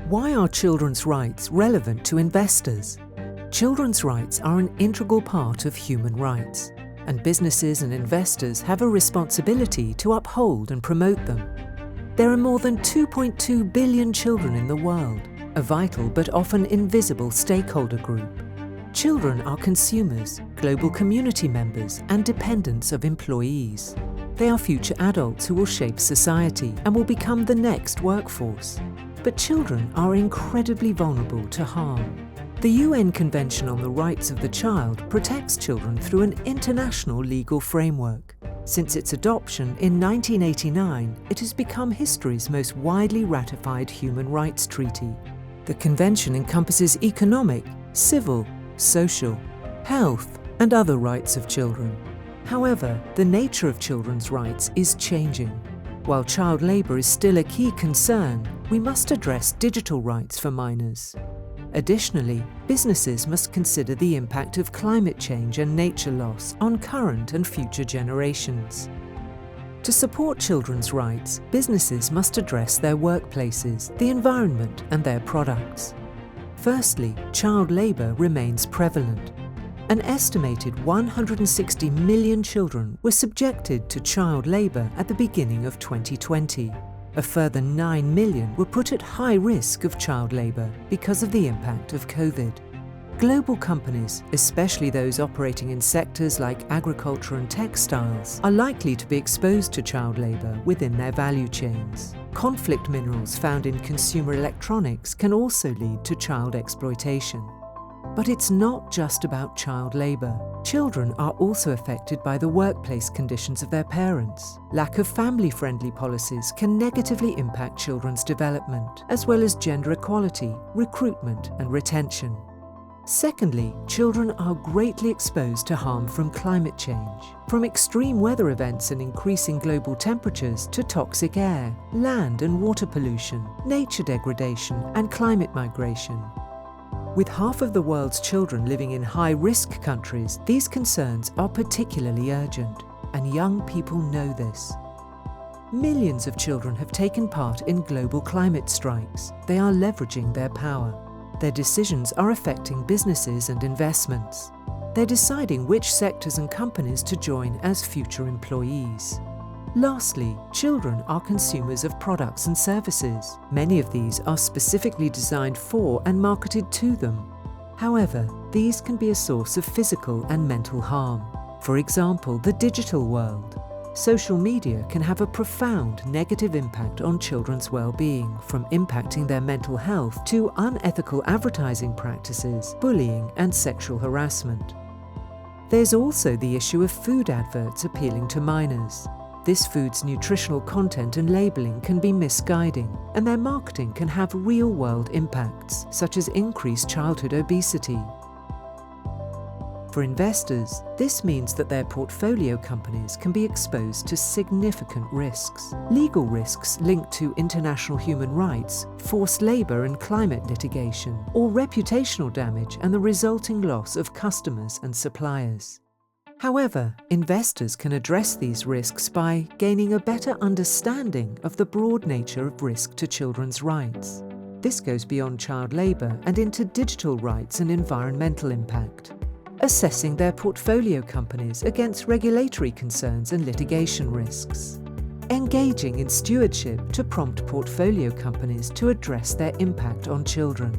Why are children's rights relevant to investors? Children's rights are an integral part of human rights, and businesses and investors have a responsibility to uphold and promote them. There are more than 2.2 billion children in the world, a vital but often invisible stakeholder group. Children are consumers, global community members, and dependents of employees. They are future adults who will shape society and will become the next workforce. But children are incredibly vulnerable to harm. The UN Convention on the Rights of the Child protects children through an international legal framework. Since its adoption in 1989, it has become history's most widely ratified human rights treaty. The Convention encompasses economic, civil, social, health, and other rights of children. However, the nature of children's rights is changing. While child labour is still a key concern, we must address digital rights for minors. Additionally, businesses must consider the impact of climate change and nature loss on current and future generations. To support children's rights, businesses must address their workplaces, the environment, and their products. Firstly, child labour remains prevalent. An estimated 160 million children were subjected to child labour at the beginning of 2020. A further 9 million were put at high risk of child labour because of the impact of COVID. Global companies, especially those operating in sectors like agriculture and textiles, are likely to be exposed to child labour within their value chains. Conflict minerals found in consumer electronics can also lead to child exploitation. But it's not just about child labour. Children are also affected by the workplace conditions of their parents. Lack of family-friendly policies can negatively impact children's development, as well as gender equality, recruitment, and retention. Secondly, children are greatly exposed to harm from climate change, from extreme weather events and increasing global temperatures to toxic air, land and water pollution, nature degradation, and climate migration. With half of the world's children living in high-risk countries, these concerns are particularly urgent, and young people know this. Millions of children have taken part in global climate strikes. They are leveraging their power. Their decisions are affecting businesses and investments. They're deciding which sectors and companies to join as future employees. Lastly, children are consumers of products and services. Many of these are specifically designed for and marketed to them. However, these can be a source of physical and mental harm. For example, the digital world. Social media can have a profound negative impact on children's well-being, from impacting their mental health to unethical advertising practices, bullying, and sexual harassment. There's also the issue of food adverts appealing to minors. This food's nutritional content and labelling can be misguiding, and their marketing can have real-world impacts, such as increased childhood obesity. For investors, this means that their portfolio companies can be exposed to significant risks. Legal risks linked to international human rights, forced labour and climate litigation, or reputational damage and the resulting loss of customers and suppliers. However, investors can address these risks by gaining a better understanding of the broad nature of risk to children's rights. This goes beyond child labour and into digital rights and environmental impact. Assessing their portfolio companies against regulatory concerns and litigation risks. Engaging in stewardship to prompt portfolio companies to address their impact on children.